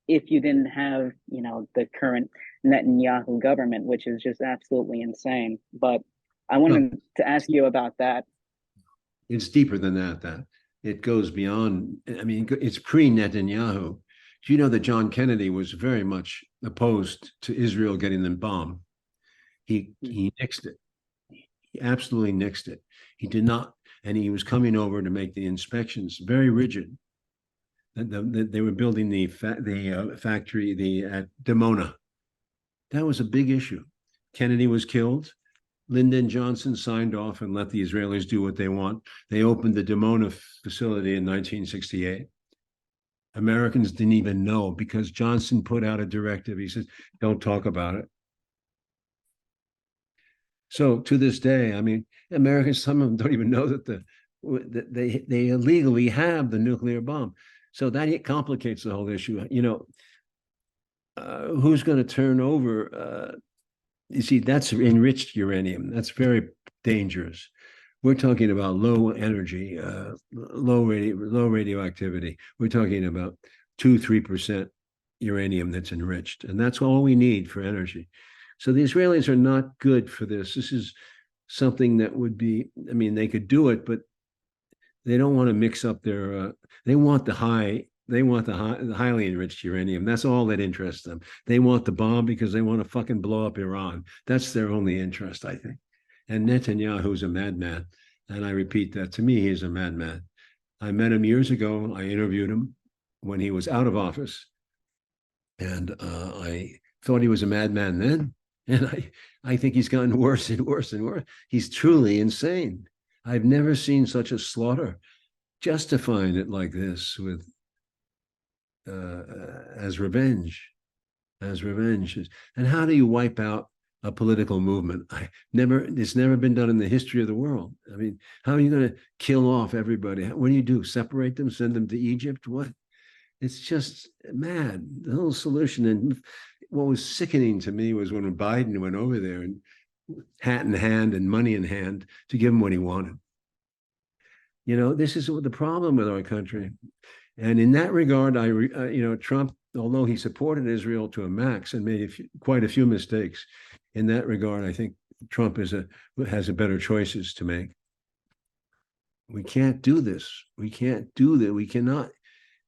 if you didn't have, the current Netanyahu government, which is just absolutely insane. But I Well, wanted to ask you about that. it's deeper than that. That it goes beyond. I mean, it's pre-Netanyahu. You know that John Kennedy was very much opposed to Israel getting them bombed. He nixed it. He absolutely nixed it. He did not, and he was coming over to make the inspections very rigid. They were building the factory at Dimona. That was a big issue. Kennedy was killed. Lyndon Johnson signed off and let the Israelis do what they want. They opened the Dimona facility in 1968. Americans didn't even know because Johnson put out a directive. He says, don't talk about it. So to this day, I mean, Americans, some of them don't even know that they illegally have the nuclear bomb. So that complicates the whole issue. Who's going to turn over? You see, that's enriched uranium. That's very dangerous. We're talking about low energy, low radioactivity. We're talking about 2-3% uranium that's enriched, and that's all we need for energy. So the Israelis are not good for this. This is something that would be. I mean, they could do it, but they don't want to mix up their. They want the high. They want the highly enriched uranium. That's all that interests them. They want the bomb because they want to fucking blow up Iran. That's their only interest, I think. And Netanyahu's a madman. And I repeat that. To me, he's a madman. I met him years ago. I interviewed him when he was out of office. And I thought he was a madman then. And I think he's gotten worse and worse and worse. He's truly insane. I've never seen such a slaughter. Justifying it like this with as revenge, as revenge. And how do you wipe out a political movement? It's never been done in the history of the world. I mean, how are you going to kill off everybody? What do you do? Separate them, send them to Egypt? What? It's just mad. The whole solution. And what was sickening to me was when Biden went over there and hat in hand and money in hand to give him what he wanted. This is the problem with our country. And in that regard, Trump, although he supported Israel to a max and made quite a few mistakes, in that regard, I think Trump has a better choices to make. We can't do this. We can't do that. We cannot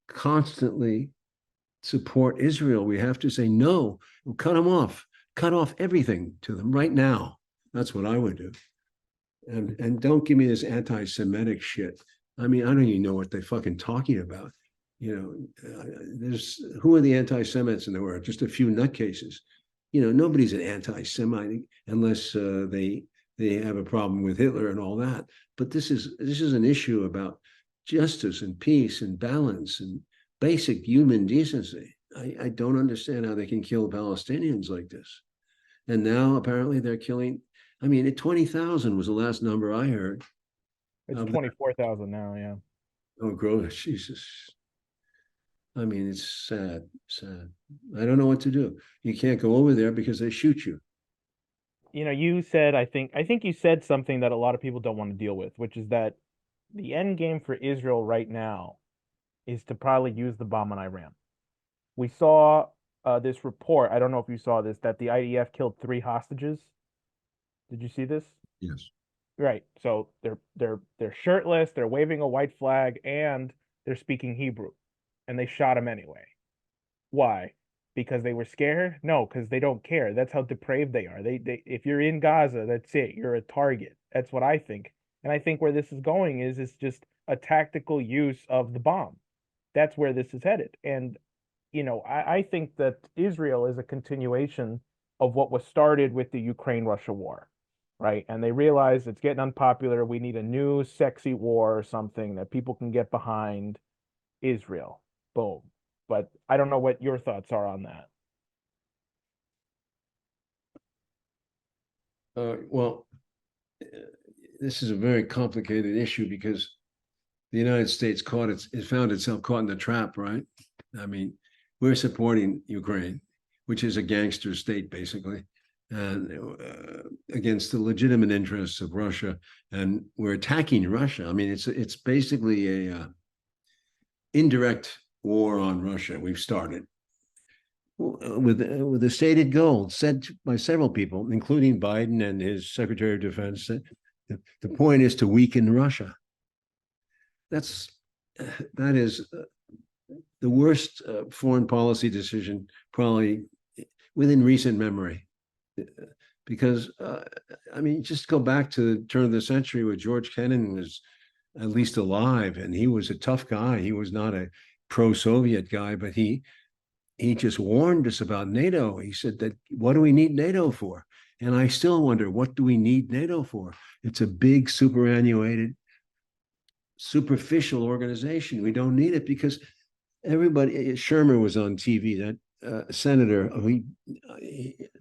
constantly support Israel. We have to say no. We'll cut them off. Cut off everything to them right now. That's what I would do. And don't give me this anti-Semitic shit. I mean, I don't even know what they're fucking talking about. Who are the anti-Semites in the world? Just a few nutcases. Nobody's an anti-Semite unless they have a problem with Hitler and all that. But this is an issue about justice and peace and balance and basic human decency. I don't understand how they can kill Palestinians like this. And now apparently they're killing. I mean, 20,000 was the last number I heard. It's 24,000 now, yeah. Oh, gross, Jesus. I mean, it's sad, sad. I don't know what to do. You can't go over there because they shoot you. You said, I think you said something that a lot of people don't want to deal with, which is that the end game for Israel right now is to probably use the bomb on Iran. We saw this report, I don't know if you saw this, that the IDF killed 3 hostages. Did you see this? Yes. Right. So they're shirtless, they're waving a white flag, and they're speaking Hebrew. And they shot him anyway. Why? Because they were scared? No, because they don't care. That's how depraved they are. They if you're in Gaza, that's it. You're a target. That's what I think. And I think where this is going is it's just a tactical use of the bomb. That's where this is headed. And I think that Israel is a continuation of what was started with the Ukraine-Russia war, right? And they realized it's getting unpopular. We need a new sexy war or something that people can get behind. Israel. Boom. But I don't know what your thoughts are on that. Well, this is a very complicated issue because the United States it found itself caught in the trap, right? I mean, we're supporting Ukraine, which is a gangster state, basically, and against the legitimate interests of Russia, and we're attacking Russia. I mean, it's basically a indirect war on Russia we've started, with a stated goal said by several people, including Biden and his Secretary of Defense, that the point is to weaken Russia. That is the worst foreign policy decision probably within recent memory. Because I mean, just go back to the turn of the century where George Kennan was at least alive, and he was a tough guy. He was not a pro-Soviet guy, but he just warned us about NATO. He said that, what do we need NATO for? And I still wonder, what do we need NATO for? It's a big superannuated, superficial organization. We don't need it because everybody, Shermer was on TV, that senator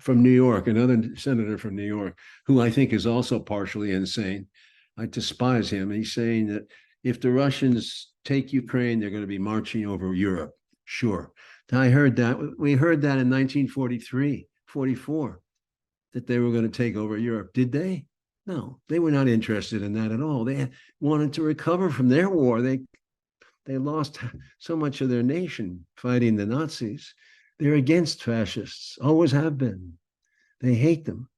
from New York, another senator from New York, who I think is also partially insane. I despise him. He's saying that if the Russians take Ukraine, they're going to be marching over Europe. Sure. I heard that. We heard that in 1943, 44, that they were going to take over Europe. Did they? No, they were not interested in that at all. They wanted to recover from their war. They lost so much of their nation fighting the Nazis. They're against fascists, always have been. They hate them.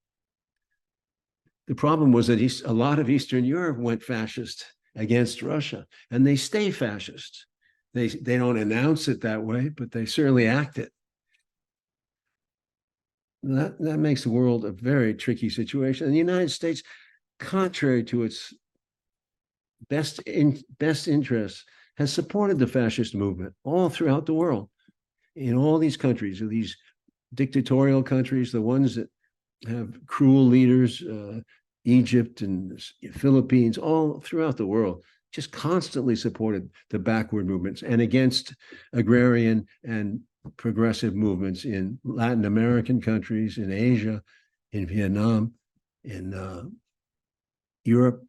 The problem was that a lot of Eastern Europe went fascist against Russia, and they stay fascist. They don't announce it that way, but they certainly act it. That makes the world a very tricky situation. And the United States, contrary to its best interests, has supported the fascist movement all throughout the world. In all these countries, these dictatorial countries, the ones that have cruel leaders, Egypt and Philippines, all throughout the world, just constantly supported the backward movements and against agrarian and progressive movements in Latin American countries, in Asia, in Vietnam, in Europe,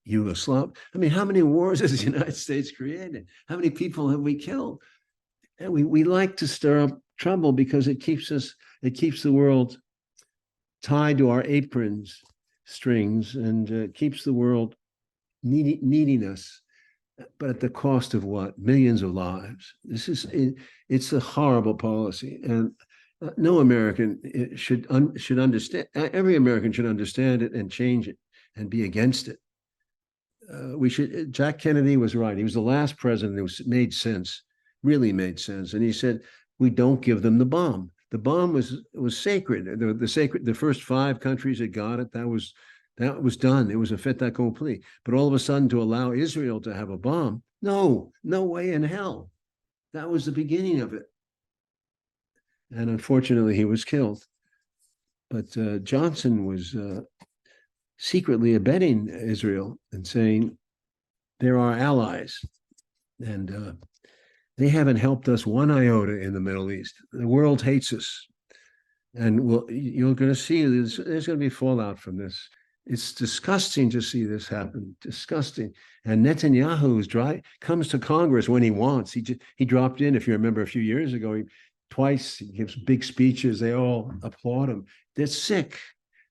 Yugoslavia. I mean, how many wars has the United States created? How many people have we killed? And we like to stir up trouble because it keeps the world tied to our aprons strings, and keeps the world needing us, but at the cost of what? Millions of lives. It's a horrible policy, and no American should understand. Every American should understand it and change it and be against it. Jack Kennedy was right. He was the last president who made sense. Really made sense. And he said, we don't give them the bomb. The bomb was sacred. The first 5 countries that got it, that was done. It was a fait accompli. But all of a sudden, to allow Israel to have a bomb, no way in hell. That was the beginning of it. And unfortunately, he was killed. But Johnson was secretly abetting Israel and saying, they're our allies. And they haven't helped us one iota in the Middle East. The world hates us. And you're going to see there's going to be fallout from this. It's disgusting to see this happen. Disgusting. And Netanyahu comes to Congress when he wants. He dropped in, if you remember, a few years ago. Twice he gives big speeches. They all applaud him. They're sick.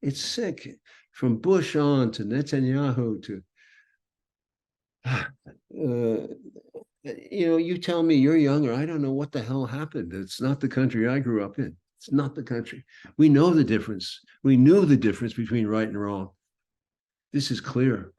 It's sick. From Bush on to Netanyahu to you tell me, you're younger. I don't know what the hell happened. It's not the country I grew up in. It's not the country. We know the difference. We knew the difference between right and wrong. This is clear.